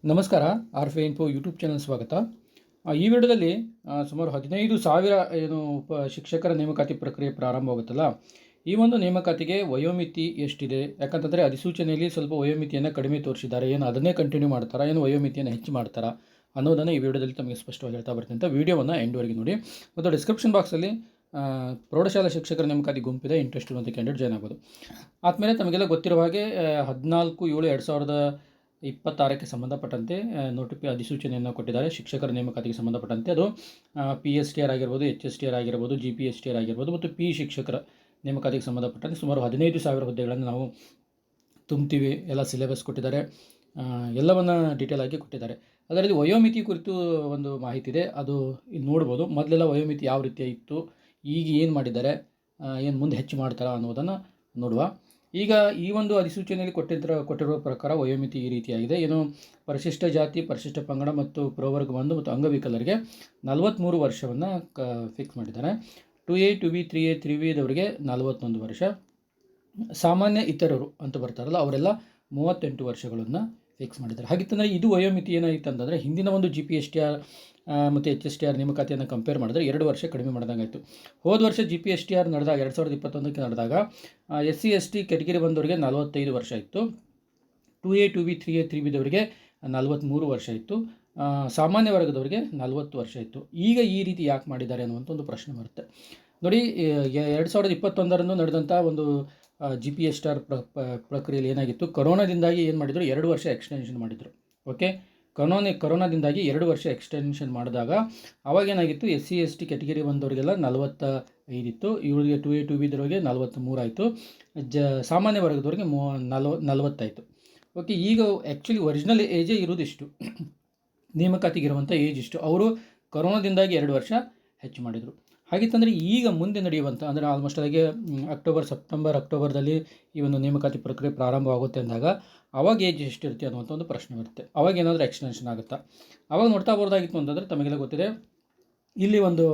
ನಮಸ್ಕಾರ. ಆರ್ಫೆ info YouTube channel ಸ್ವಾಗತ. ಈ ವಿಡಿಯೋದಲ್ಲಿ ಸುಮಾರು 15,000 ಶಿಕ್ಷಕರ ನೇಮಕಾತಿ ಪ್ರಕ್ರಿಯೆ ಪ್ರಾರಂಭವಾಗುತ್ತಲ್ಲ, ಈ ಒಂದು ನೇಮಕಾತಿಗೆ ವಯೋಮಿತಿ ಎಷ್ಟಿದೆ? ಯಾಕಂತಂದರೆ ಅಧಿಸೂಚನೆಯಲ್ಲಿ ಸ್ವಲ್ಪ ವಯೋಮಿತಿಯನ್ನು ಕಡಿಮೆ ತೋರಿಸಿದ್ದಾರೆ. ಏನು ಅದನ್ನೇ ಕಂಟಿನ್ಯೂ ಮಾಡ್ತಾರಾ, ಏನು ವಯೋಮಿತಿಯನ್ನು ಹೆಚ್ಚು ಮಾಡ್ತಾರಾ ಅನ್ನೋದನ್ನು ಈ ವಿಡಿಯೋದಲ್ಲಿ ತಮಗೆ ಸ್ಪಷ್ಟವಾಗಿ ಹೇಳ್ತಾ ಬರ್ತೀನಿ ಅಂತ ವಿಡಿಯೋವನ್ನು ಎಂಡ್ವರೆಗೆ ನೋಡಿ. ಮತ್ತು ಡಿಸ್ಕ್ರಿಪ್ಷನ್ ಬಾಕ್ಸಲ್ಲಿ ಪ್ರೌಢಶಾಲಾ ಶಿಕ್ಷಕರ ನೇಮಕಾತಿ ಗುಂಪಿದೆ, ಇಂಟ್ರೆಸ್ಟ್ ಇರುವಂಥ ಕ್ಯಾಂಡಿಡೇಟ್ ಜಾಯ್ನ್ ಆಗ್ಬೋದು. ಆದಮೇಲೆ ತಮಗೆಲ್ಲ ಗೊತ್ತಿರುವ ಹಾಗೆ 14/7/2026ಕ್ಕೆ ಸಂಬಂಧಪಟ್ಟಂತೆ ಅಧಿಸೂಚನೆಯನ್ನು ಕೊಟ್ಟಿದ್ದಾರೆ. ಶಿಕ್ಷಕರ ನೇಮಕಾತಿಗೆ ಸಂಬಂಧಪಟ್ಟಂತೆ ಅದು PSTR ಆಗಿರ್ಬೋದು, HSTR ಆಗಿರ್ಬೋದು, GPSTR ಆಗಿರ್ಬೋದು ಮತ್ತು ಶಿಕ್ಷಕರ ನೇಮಕಾತಿಗೆ ಸಂಬಂಧಪಟ್ಟಂತೆ ಸುಮಾರು 15,000 ಹುದ್ದೆಗಳನ್ನು ನಾವು ತುಂಬ್ತೀವಿ. ಎಲ್ಲ ಸಿಲೆಬಸ್ ಕೊಟ್ಟಿದ್ದಾರೆ, ಎಲ್ಲವನ್ನು ಡೀಟೇಲ್ ಆಗಿ ಕೊಟ್ಟಿದ್ದಾರೆ. ಅದರಲ್ಲಿ ವಯೋಮಿತಿ ಕುರಿತು ಒಂದು ಮಾಹಿತಿ ಇದೆ, ಅದು ಇಲ್ಲಿ ನೋಡ್ಬೋದು. ಮೊದಲೆಲ್ಲ ವಯೋಮಿತಿ ಯಾವ ರೀತಿ ಇತ್ತು, ಈಗ ಏನು ಮಾಡಿದ್ದಾರೆ, ಏನು ಮುಂದೆ ಹೆಚ್ಚು ಮಾಡ್ತಾರಾ ಅನ್ನೋದನ್ನು ನೋಡುವ. ಈಗ ಈ ಒಂದು ಅಧಿಸೂಚನೆಯಲ್ಲಿ ಕೊಟ್ಟಿರುವ ಪ್ರಕಾರ ವಯೋಮಿತಿ ಈ ರೀತಿಯಾಗಿದೆ. ಏನು ಪರಿಶಿಷ್ಟ ಜಾತಿ, ಪರಿಶಿಷ್ಟ ಪಂಗಡ ಮತ್ತು ಪ್ರವರ್ಗ 1 ಮತ್ತು ಅಂಗವಿಕಲರಿಗೆ 43 ವರ್ಷವನ್ನು ಫಿಕ್ಸ್ ಮಾಡಿದ್ದಾರೆ. 2A 2B 3A 3B ದವರಿಗೆ 41 ವರ್ಷ. ಸಾಮಾನ್ಯ ಇತರರು ಅಂತ ಬರ್ತಾರಲ್ಲ ಅವರೆಲ್ಲ 38 ವರ್ಷಗಳನ್ನು ಫಿಕ್ಸ್ ಮಾಡಿದ್ದಾರೆ. ಹಾಗಿತ್ತಂದರೆ ಇದು ವಯೋಮಿತಿ ಏನಾಗಿತ್ತು ಅಂತಂದರೆ, ಹಿಂದಿನ ಒಂದು GPSTR ಮತ್ತು HSTR ನೇಮಕಾತಿಯನ್ನು ಕಂಪೇರ್ ಮಾಡಿದ್ರೆ 2 ವರ್ಷ ಕಡಿಮೆ ಮಾಡಿದಂಗಾಯಿತು. ಹೋದ ವರ್ಷ GPSTR ನಡೆದಾಗ 2021ಕ್ಕೆ ನಡೆದಾಗ SC ST ಕೆಟಗಿರಿ ಬಂದವರಿಗೆ 45 ವರ್ಷ ಇತ್ತು. 2A 2B 3A 3B ದವರಿಗೆ 43 ವರ್ಷ ಇತ್ತು. ಸಾಮಾನ್ಯ ವರ್ಗದವರಿಗೆ 40 ವರ್ಷ ಇತ್ತು. ಈಗ ಈ ರೀತಿ ಯಾಕೆ ಮಾಡಿದ್ದಾರೆ ಅನ್ನುವಂಥ ಒಂದು ಪ್ರಶ್ನೆ ಬರುತ್ತೆ. ನೋಡಿ, 2021ರಂದು ನಡೆದಂಥ ಒಂದು GPSTR ಪ್ರಕ್ರಿಯೆಯಲ್ಲಿ ಏನಾಗಿತ್ತು, ಕೊರೋನಾದಿಂದಾಗಿ ಏನು ಮಾಡಿದರು, 2 ವರ್ಷ ಎಕ್ಸ್ಟೆನ್ಷನ್ ಮಾಡಿದರು. ಓಕೆ, ಕೊರೋನಾದಿಂದಾಗಿ 2 ವರ್ಷ ಎಕ್ಸ್ಟೆನ್ಷನ್ ಮಾಡಿದಾಗ ಅವಾಗೇನಾಗಿತ್ತು, SC ST ಕೆಟಗಿರಿ ಬಂದವರಿಗೆಲ್ಲ 45 ಇತ್ತು. ಇವರಿಗೆ 2A 2B ದವರಿಗೆ 43 ಆಯಿತು. ಸಾಮಾನ್ಯ ವರ್ಗದವರಿಗೆ 40 ಆಯಿತು. ಓಕೆ, ಈಗ ಆ್ಯಕ್ಚುಲಿ ಒರಿಜಿನಲ್ ಏಜೇ ಇರೋದಿಷ್ಟು, ನೇಮಕಾತಿಗಿರುವಂಥ ಏಜ್ ಇಷ್ಟು. ಅವರು ಕೊರೋನಾದಿಂದಾಗಿ 2 ವರ್ಷ ಹೆಚ್ಚು ಮಾಡಿದರು. ಹಾಗಿತ್ತಂದರೆ ಈಗ ಮುಂದೆ ನಡೆಯುವಂಥ, ಅಂದರೆ ಆಲ್ಮೋಸ್ಟ್ ಹಾಗೆ ಸೆಪ್ಟೆಂಬರ್ ಅಕ್ಟೋಬರ್ದಲ್ಲಿ ಈ ಒಂದು ನೇಮಕಾತಿ ಪ್ರಕ್ರಿಯೆ ಪ್ರಾರಂಭವಾಗುತ್ತೆ ಅಂದಾಗ ಅವಾಗ ಏಜ್ ಎಷ್ಟಿರುತ್ತೆ ಅನ್ನುವಂಥ ಒಂದು ಪ್ರಶ್ನೆ ಬರುತ್ತೆ. ಅವಾಗ ಏನಾದರೂ ಎಕ್ಸ್ಟೆನ್ಷನ್ ಆಗುತ್ತಾ? ಅವಾಗ ನೋಡ್ತಾ ಬರೋದಾಗಿತ್ತು ಅಂತಂದರೆ ತಮಗೆಲ್ಲ ಗೊತ್ತಿದೆ, ಇಲ್ಲಿ ಒಂದು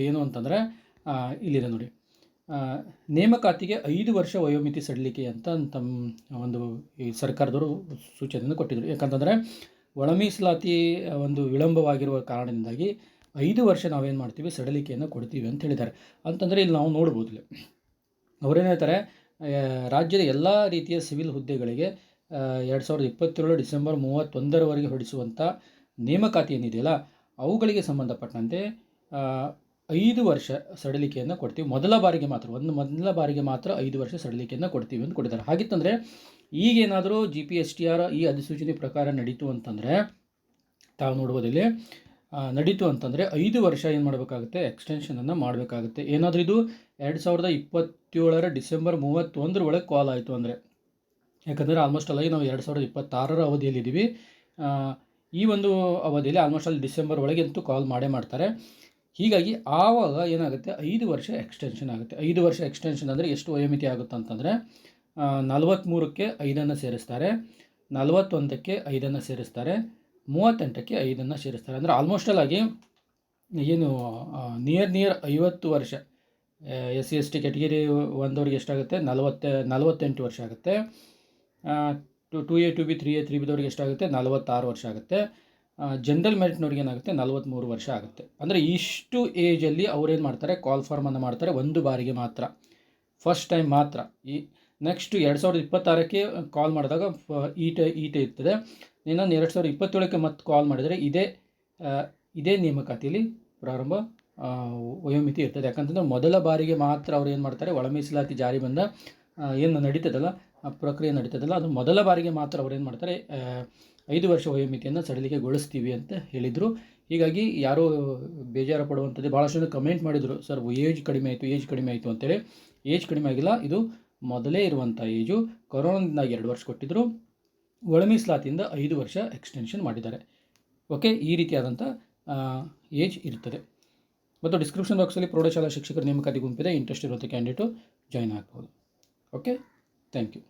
ಏನು ಅಂತಂದರೆ ಇಲ್ಲಿದೆ ನೋಡಿ, ನೇಮಕಾತಿಗೆ 5 ವರ್ಷ ವಯೋಮಿತಿ ಸಡಿಲಿಕೆ ಅಂತ ತಮ್ಮ ಒಂದು ಈ ಸರ್ಕಾರದವರು ಸೂಚನೆಯನ್ನು ಕೊಟ್ಟಿದ್ದರು. ಯಾಕಂತಂದರೆ ಒಳ ಮೀಸಲಾತಿ ಒಂದು ವಿಳಂಬವಾಗಿರುವ ಕಾರಣದಿಂದಾಗಿ 5 ವರ್ಷ ನಾವೇನು ಮಾಡ್ತೀವಿ, ಸಡಿಲಿಕೆಯನ್ನು ಕೊಡ್ತೀವಿ ಅಂತ ಹೇಳಿದ್ದಾರೆ. ಅಂತಂದರೆ ಇಲ್ಲಿ ನಾವು ನೋಡ್ಬೋದು, ಇಲ್ಲಿ ಅವರೇನು ಹೇಳ್ತಾರೆ, ರಾಜ್ಯದ ಎಲ್ಲ ರೀತಿಯ ಸಿವಿಲ್ ಹುದ್ದೆಗಳಿಗೆ 2027 ಡಿಸೆಂಬರ್ 31ರವರೆಗೆ ಹೊರಡಿಸುವಂಥ ನೇಮಕಾತಿ ಏನಿದೆಯಲ್ಲ ಅವುಗಳಿಗೆ ಸಂಬಂಧಪಟ್ಟಂತೆ 5 ವರ್ಷ ಸಡಿಲಿಕೆಯನ್ನು ಕೊಡ್ತೀವಿ. ಮೊದಲ ಬಾರಿಗೆ ಮಾತ್ರ 5 ವರ್ಷ ಸಡಿಲಿಕೆಯನ್ನು ಕೊಡ್ತೀವಿ ಅಂತ ಕೊಟ್ಟಿದ್ದಾರೆ. ಹಾಗಿತ್ತಂದರೆ ಈಗೇನಾದರೂ GPSTR ಈ ಅಧಿಸೂಚನೆ ಪ್ರಕಾರ ನಡೀತು ಅಂತಂದರೆ, ತಾವು ನೋಡ್ಬೋದು ಇಲ್ಲಿ ನಡೀತು ಅಂತಂದರೆ 5 ವರ್ಷ ಏನು ಮಾಡಬೇಕಾಗುತ್ತೆ, ಎಕ್ಸ್ಟೆನ್ಷನನ್ನು ಮಾಡಬೇಕಾಗುತ್ತೆ. ಏನಾದರೂ ಇದು 2027 ಡಿಸೆಂಬರ್ 31 ಕಾಲ್ ಆಯಿತು ಅಂದರೆ, ಯಾಕಂದರೆ ಆಲ್ಮೋಸ್ಟ್ ಅಲ್ಲಾಗಿ ನಾವು 2026 ಅವಧಿಯಲ್ಲಿದ್ದೀವಿ. ಈ ಒಂದು ಅವಧಿಯಲ್ಲಿ ಆಲ್ಮೋಸ್ಟ್ ಅಲ್ಲಿ ಡಿಸೆಂಬರ್ ಒಳಗಂತೂ ಕಾಲ್ ಮಾಡ್ತಾರೆ. ಹೀಗಾಗಿ ಆವಾಗ ಏನಾಗುತ್ತೆ, 5 ವರ್ಷ ಎಕ್ಸ್ಟೆನ್ಷನ್ ಆಗುತ್ತೆ. 5 ವರ್ಷ ಎಕ್ಸ್ಟೆನ್ಷನ್ ಅಂದರೆ ಎಷ್ಟು ವಯೋಮಿತಿ ಆಗುತ್ತೆ ಅಂತಂದರೆ, 43ಕ್ಕೆ 5 ಸೇರಿಸ್ತಾರೆ, 41ಕ್ಕೆ 5 ಸೇರಿಸ್ತಾರೆ, 38ಕ್ಕೆ 5 ಸೇರಿಸ್ತಾರೆ. ಅಂದರೆ ಆಲ್ಮೋಸ್ಟ್ ಆಗಿ ಏನು ನಿಯರ್ 50 ವರ್ಷ. SC ST ಕೆಟಗಿರಿ ಒಂದವರಿಗೆ ಎಷ್ಟಾಗುತ್ತೆ, 48 ವರ್ಷ ಆಗುತ್ತೆ. 2A 2B 3A 3B ದವರಿಗೆ ಎಷ್ಟಾಗುತ್ತೆ, 46 ವರ್ಷ ಆಗುತ್ತೆ. ಜನರಲ್ ಮೆರಿಟ್ನವ್ರಿಗೆ ಏನಾಗುತ್ತೆ, 43 ವರ್ಷ ಆಗುತ್ತೆ. ಅಂದರೆ ಇಷ್ಟು ಏಜಲ್ಲಿ ಅವ್ರೇನು ಮಾಡ್ತಾರೆ, ಕಾಲ್ ಫಾರ್ಮನ್ನು ಮಾಡ್ತಾರೆ. ಒಂದು ಬಾರಿಗೆ ಮಾತ್ರ, ಫಸ್ಟ್ ಟೈಮ್ ಮಾತ್ರ. ಈ ನೆಕ್ಸ್ಟ್ 2026ಕ್ಕೆ ಕಾಲ್ ಮಾಡಿದಾಗ ಈಟ ಇರ್ತದೆ. ಇನ್ನೊಂದು 2027ಕ್ಕೆ ಮತ್ತೆ ಕಾಲ್ ಮಾಡಿದರೆ ಇದೇ ನೇಮಕಾತಿಯಲ್ಲಿ ಪ್ರಾರಂಭ ವಯೋಮಿತಿ ಇರ್ತದೆ. ಯಾಕಂತಂದರೆ ಮೊದಲ ಬಾರಿಗೆ ಮಾತ್ರ ಅವ್ರು ಏನು ಮಾಡ್ತಾರೆ, ಒಳ ಮೀಸಲಾತಿ ಜಾರಿ ಬಂದ ಏನು ನಡೀತದಲ್ಲ, ಆ ಪ್ರಕ್ರಿಯೆ ನಡೀತದಲ್ಲ, ಅದು ಮೊದಲ ಬಾರಿಗೆ ಮಾತ್ರ ಅವ್ರು ಏನು ಮಾಡ್ತಾರೆ, 5 ವರ್ಷ ವಯೋಮಿತಿಯನ್ನು ಸಡಿಲಿಕೆಗೊಳಿಸ್ತೀವಿ ಅಂತ ಹೇಳಿದರು. ಹೀಗಾಗಿ ಯಾರೂ ಬೇಜಾರು ಪಡುವಂಥದ್ದು, ಭಾಳಷ್ಟು ಜನ ಕಮೆಂಟ್ ಮಾಡಿದರು, ಸರ್ ಏಜ್ ಕಡಿಮೆ ಆಯಿತು ಅಂತೇಳಿ. ಏಜ್ ಕಡಿಮೆ ಆಗಿಲ್ಲ, ಇದು ಮೊದಲೇ ಇರುವಂಥ ಏಜು. ಕೊರೋನಾದಿಂದಾಗಿ 2 ವರ್ಷ ಕೊಟ್ಟಿದ್ದರು, ಒಳ ಮೀಸಲಾತಿಯಿಂದ 5 ವರ್ಷ ಎಕ್ಸ್ಟೆನ್ಷನ್ ಮಾಡಿದ್ದಾರೆ. ಓಕೆ, ಈ ರೀತಿಯಾದಂಥ ಏಜ್ ಇರ್ತದೆ. ಮತ್ತು ಡಿಸ್ಕ್ರಿಪ್ಷನ್ ಬಾಕ್ಸಲ್ಲಿ ಪ್ರೌಢಶಾಲಾ ಶಿಕ್ಷಕರ ನೇಮಕಾತಿ ಗುಂಪಿದೆ, ಇಂಟ್ರೆಸ್ಟ್ ಇರುವಂಥ ಕ್ಯಾಂಡಿಡೇಟು ಜಾಯ್ನ್ ಆಗ್ಬೋದು. Okay, thank you.